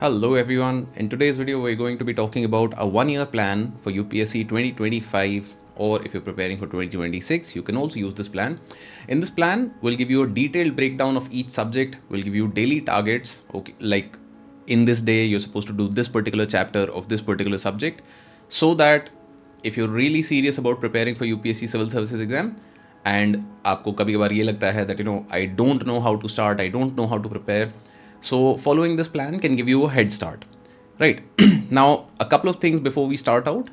Hello everyone, in today's video we're going to be talking about a one-year plan for UPSC 2025, or if you're preparing for 2026 you can also use this plan. In this plan we'll give you a detailed breakdown of each subject. We'll give you daily targets, okay, like in this day you're supposed to do this particular chapter of this particular subject, so that if you're really serious about preparing for UPSC Civil Services Exam and आपको कभी कभार ये लगता है that I don't know how to start, I don't know how to prepare, so following this plan can give you a head start, right? Now, a couple of things before we start out.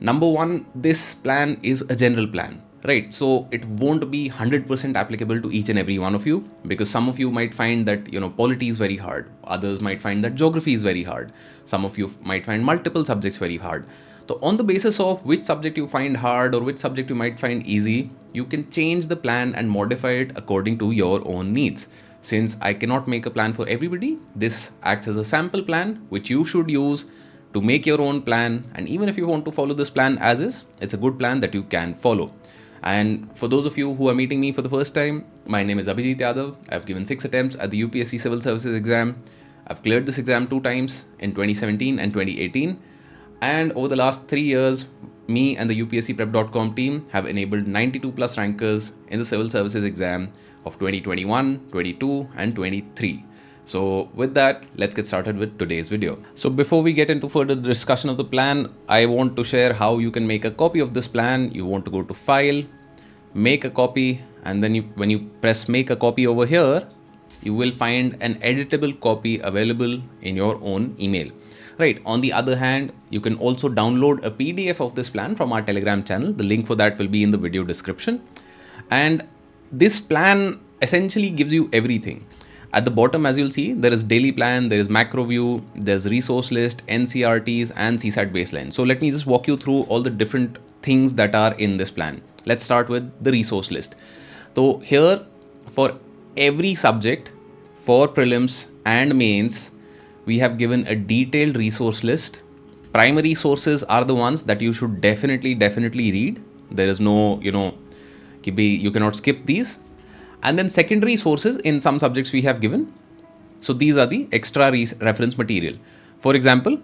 Number one, this plan is a general plan, right? So it won't be 100% applicable to each and every one of you, because some of you might find that, polity is very hard. Others might find that geography is very hard. Some of you might find multiple subjects very hard. So on the basis of which subject you find hard or which subject you might find easy, you can change the plan and modify it according to your own needs. Since I cannot make a plan for everybody, this acts as a sample plan which you should use to make your own plan. And even if you want to follow this plan as is, it's a good plan that you can follow. And for those of you who are meeting me for the first time, my name is Abhijit Yadav. I've given 6 attempts at the UPSC Civil Services Exam. I've cleared this exam 2 times in 2017 and 2018. And over the last 3 years, me and the UPSCprep.com team have enabled 92 plus rankers in the Civil Services Exam of 2021, 22 and 23. So with that, let's get started with today's video. So before we get into further discussion of the plan, I want to share how you can make a copy of this plan. You want to go to File, Make a Copy, and then when you press Make a Copy over here, you will find an editable copy available in your own email. Right. On the other hand, you can also download a PDF of this plan from our Telegram channel. The link for that will be in the video description. And this plan essentially gives you everything. At the bottom, as you'll see, there is daily plan, there is macro view, there's resource list, NCRTs and CSAT baseline. So let me just walk you through all the different things that are in this plan. Let's start with the resource list. So here, for every subject, for prelims and mains, we have given a detailed resource list. Primary sources are the ones that you should definitely read. There is no, you cannot skip these. And then secondary sources in some subjects we have given. So these are the extra reference material. For example,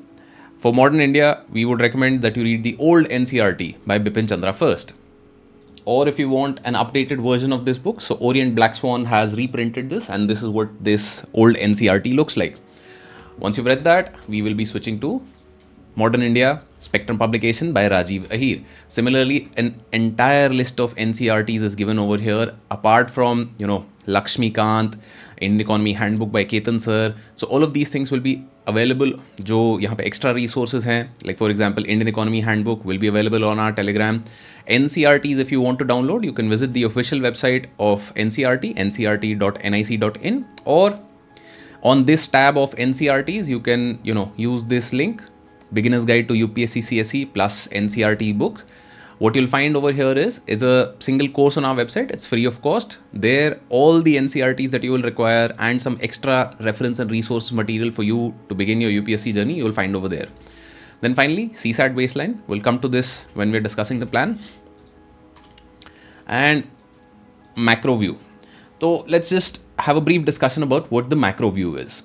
for modern India, we would recommend that you read the old NCRT by Bipin Chandra first. Or if you want an updated version of this book, so Orient Black Swan has reprinted this, and this is what this old NCRT looks like. Once you've read that, we will be switching to Modern India Spectrum publication by Rajiv Ahir. Similarly, an entire list of NCRTs is given over here, apart from, Lakshmi Kant, Indian Economy Handbook by Ketan Sir. So all of these things will be available. Jo yahan pe extra resources hain, like for example, Indian Economy Handbook will be available on our Telegram. NCRTs, if you want to download, you can visit the official website of NCRT, ncrt.nic.in, or on this tab of NCRTs, you can, use this link, Beginner's Guide to UPSC CSE plus NCRT books. What you'll find over here is a single course on our website. It's free of cost. There, all the NCRTs that you will require and some extra reference and resource material for you to begin your UPSC journey, you will find over there. Then finally, CSAT baseline. We'll come to this when we're discussing the plan. And macro view. So let's just have a brief discussion about what the macro view is.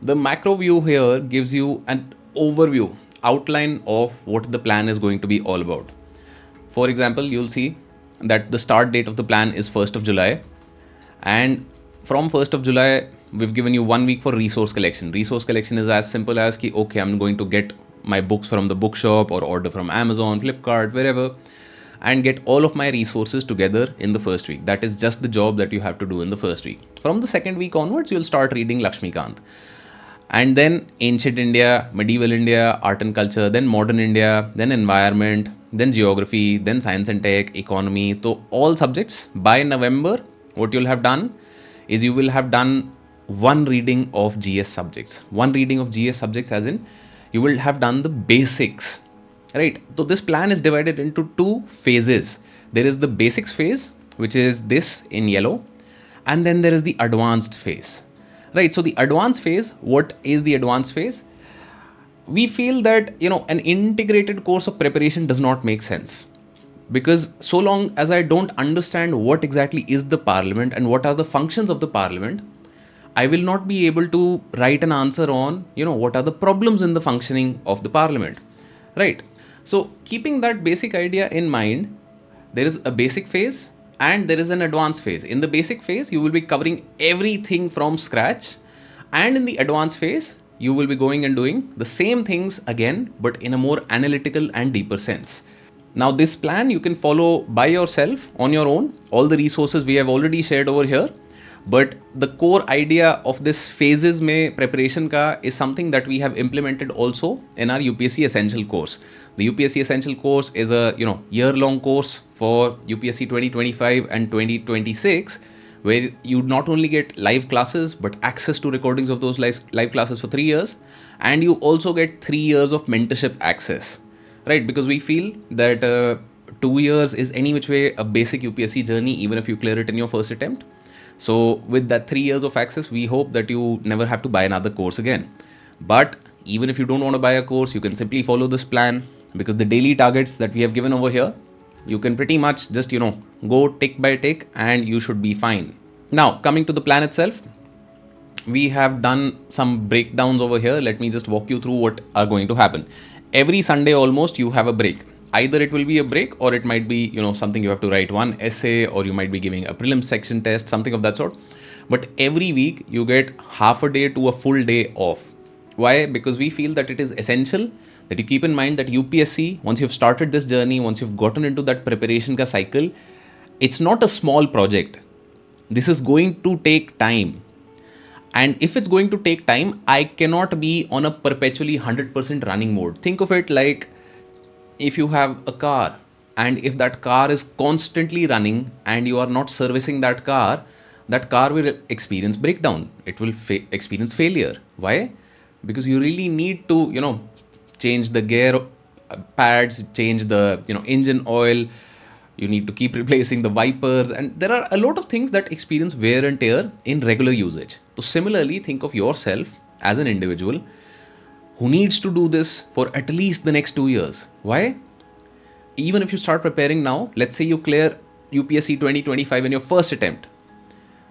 The macro view here gives you an overview, outline of what the plan is going to be all about. For example, you'll see that the start date of the plan is 1st of July. And from 1st of July, we've given you 1 week for resource collection. Resource collection is as simple as, okay, I'm going to get my books from the bookshop or order from Amazon, Flipkart, wherever, and get all of my resources together in the first week. That is just the job that you have to do in the first week. From the second week onwards, you'll start reading Lakshmi Kant. And then ancient India, medieval India, art and culture, then modern India, then environment, then geography, then science and tech, economy. So all subjects. By November, what you'll have done is you will have done one reading of GS subjects. One reading of GS subjects as in you will have done the basics. Right. So this plan is divided into 2 phases. There is the basics phase, which is this in yellow, and then there is the advanced phase. Right. So the advanced phase, what is the advanced phase? We feel that, an integrated course of preparation does not make sense, because so long as I don't understand what exactly is the parliament and what are the functions of the parliament, I will not be able to write an answer on, what are the problems in the functioning of the parliament, right? So keeping that basic idea in mind, there is a basic phase and there is an advanced phase. In the basic phase, you will be covering everything from scratch, and in the advanced phase, you will be going and doing the same things again, but in a more analytical and deeper sense. Now, this plan you can follow by yourself on your own. All the resources we have already shared over here. But the core idea of this phases mein preparation ka is something that we have implemented also in our UPSC Essential course. The UPSC Essential course is a year-long course for UPSC 2025 and 2026, where you not only get live classes but access to recordings of those live classes for 3 years, and you also get 3 years of mentorship access, right? Because we feel that 2 years is any which way a basic UPSC journey, even if you clear it in your first attempt. So with that 3 years of access, we hope that you never have to buy another course again. But even if you don't want to buy a course, you can simply follow this plan, because the daily targets that we have given over here, you can pretty much just, go tick by tick and you should be fine. Now, coming to the plan itself, we have done some breakdowns over here. Let me just walk you through what are going to happen. Every Sunday almost you have a break. Either it will be a break or it might be, something you have to write one essay, or you might be giving a prelims section test, something of that sort. But every week you get half a day to a full day off. Why? Because we feel that it is essential that you keep in mind that UPSC, once you've started this journey, once you've gotten into that preparation ka cycle, it's not a small project. This is going to take time. And if it's going to take time, I cannot be on a perpetually 100% running mode. Think of it like if you have a car, and if that car is constantly running and you are not servicing that car will experience breakdown. It will experience failure. Why? Because you really need to, change the gear pads, change the, engine oil. You need to keep replacing the wipers, and there are a lot of things that experience wear and tear in regular usage. So similarly, think of yourself as an individual who needs to do this for at least the next 2 years. Why? Even if you start preparing now, let's say you clear UPSC 2025 in your first attempt.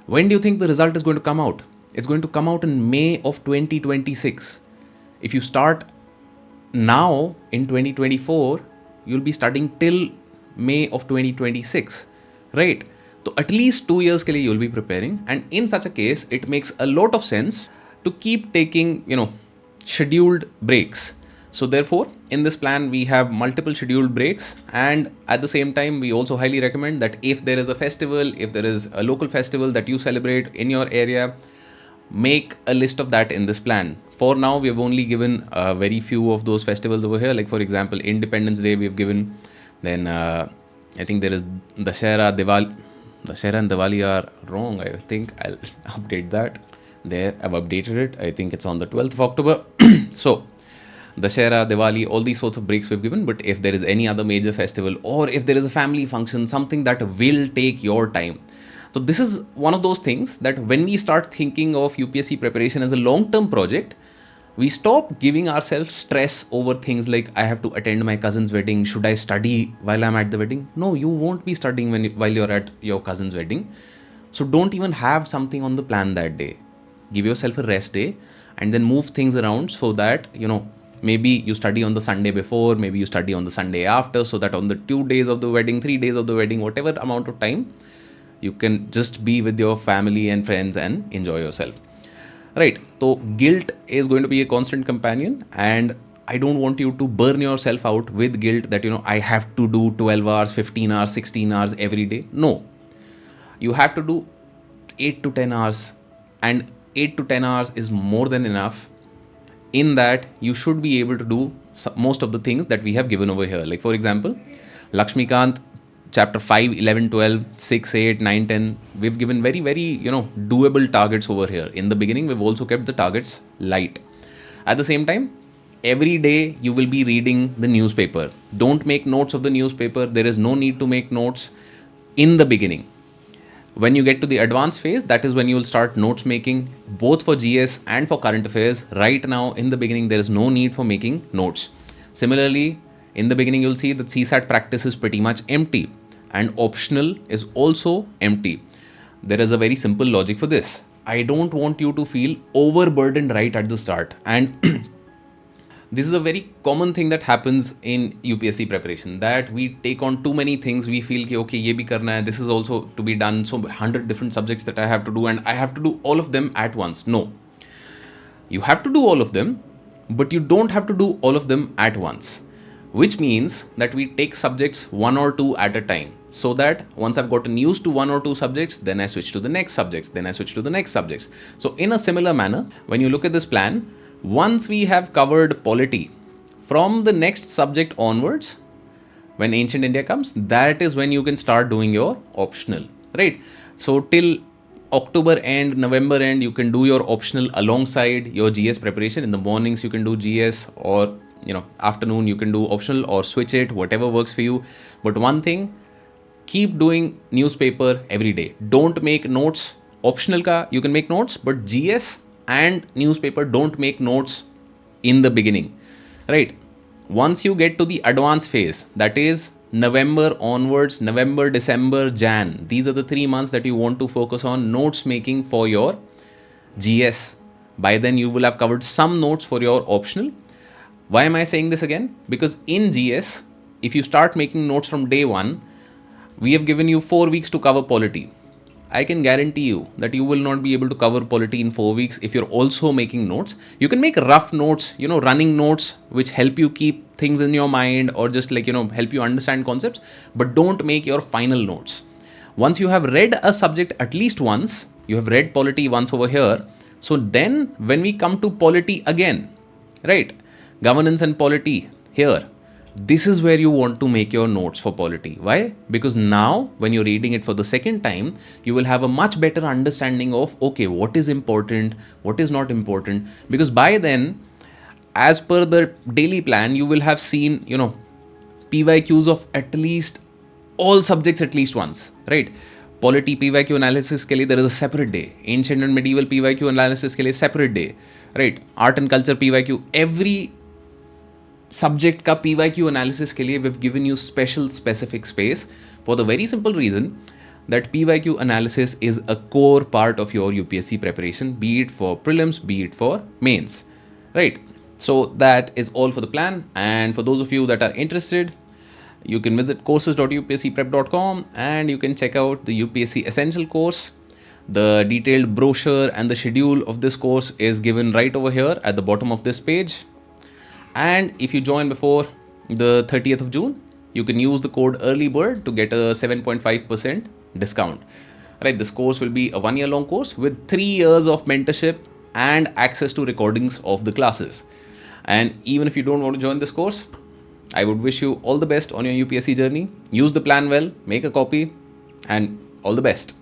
When do you think the result is going to come out? It's going to come out in May of 2026. If you start now in 2024, you'll be studying till May of 2026, right? So at least 2 years ke liye you'll be preparing, and in such a case, it makes a lot of sense to keep taking, scheduled breaks. So therefore, in this plan, we have multiple scheduled breaks, and at the same time, we also highly recommend that if there is a festival, if there is a local festival that you celebrate in your area, make a list of that in this plan. For now, we have only given very few of those festivals over here. Like for example, Independence Day we have given. Then I think there is Dashera, Diwali. Dashera and Diwali are wrong. I think I'll update that. There, I've updated it. I think it's on the 12th of October. So, Dashera, Diwali, all these sorts of breaks we've given. But if there is any other major festival, or if there is a family function, something that will take your time. So this is one of those things that when we start thinking of UPSC preparation as a long-term project, we stop giving ourselves stress over things like, I have to attend my cousin's wedding. Should I study while I'm at the wedding? No, you won't be studying while you're at your cousin's wedding. So don't even have something on the plan that day. Give yourself a rest day and then move things around so that, maybe you study on the Sunday before, maybe you study on the Sunday after, so that on the 2 days of the wedding, 3 days of the wedding, whatever amount of time, you can just be with your family and friends and enjoy yourself. Right. So guilt is going to be a constant companion, and I don't want you to burn yourself out with guilt that, I have to do 12 hours, 15 hours, 16 hours every day. No, you have to do 8 to 10 hours, and 8 to 10 hours is more than enough. In that, you should be able to do most of the things that we have given over here. Like for example, Lakshmikant, chapter 5, 11, 12, 6, 8, 9, 10, we've given very, very, doable targets over here. In the beginning, we've also kept the targets light. At the same time, every day you will be reading the newspaper. Don't make notes of the newspaper. There is no need to make notes in the beginning. When you get to the advanced phase, that is when you will start notes making, both for GS and for current affairs. Right now, in the beginning, there is no need for making notes. Similarly, in the beginning, you'll see that CSAT practice is pretty much empty, and optional is also empty. There is a very simple logic for this. I don't want you to feel overburdened right at the start. And this is a very common thing that happens in UPSC preparation, that we take on too many things. We feel कि okay ये भी करना है, this is also to be done, so 100 different subjects that I have to do and I have to do all of them at once. No, you have to do all of them, but you don't have to do all of them at once, which means that we take subjects one or two at a time, so that once I've gotten used to one or two subjects, then I switch to the next subjects, then I switch to the next subjects. So in a similar manner, when you look at this plan, once we have covered polity, from the next subject onwards, when ancient India comes, that is when you can start doing your optional, right? So till October end, November end, you can do your optional alongside your GS preparation. In the mornings, you can do GS, or afternoon you can do optional, or switch it, whatever works for you. But one thing, keep doing newspaper every day. Don't make notes. Optional ka you can make notes, but GS and newspaper, don't make notes in the beginning, right? Once you get to the advanced phase, that is November onwards, November, December, Jan, these are the 3 months that you want to focus on notes making for your GS. By then you will have covered some notes for your optional. Why am I saying this again? Because in GS, if you start making notes from day one, we have given you 4 weeks to cover polity. I can guarantee you that you will not be able to cover polity in 4 weeks if you're also making notes. You can make rough notes, running notes, which help you keep things in your mind, or just help you understand concepts, but don't make your final notes. Once you have read a subject at least once, you have read polity once over here, so then when we come to polity again, right, governance and polity here, this is where you want to make your notes for polity. Why? Because now when you're reading it for the second time, you will have a much better understanding of, okay, what is important, what is not important. Because by then, as per the daily plan, you will have seen, PYQs of at least all subjects at least once, right? Polity PYQ analysis के लिए there is a separate day. Ancient and medieval PYQ analysis के लिए separate day, right? Art and culture PYQ, every subject का PYQ analysis के लिए we've given you specific space, for the very simple reason that PYQ analysis is a core part of your UPSC preparation, be it for prelims, be it for mains, right? So that is all for the plan. And for those of you that are interested, you can visit courses.upscprep.com and you can check out the UPSC Essential course. The detailed brochure and the schedule of this course is given right over here at the bottom of this page. And if you join before the 30th of June, you can use the code EARLYBIRD to get a 7.5% discount. Right, this course will be a 1-year long course with 3 years of mentorship and access to recordings of the classes. And even if you don't want to join this course, I would wish you all the best on your UPSC journey. Use the plan well, make a copy, and all the best.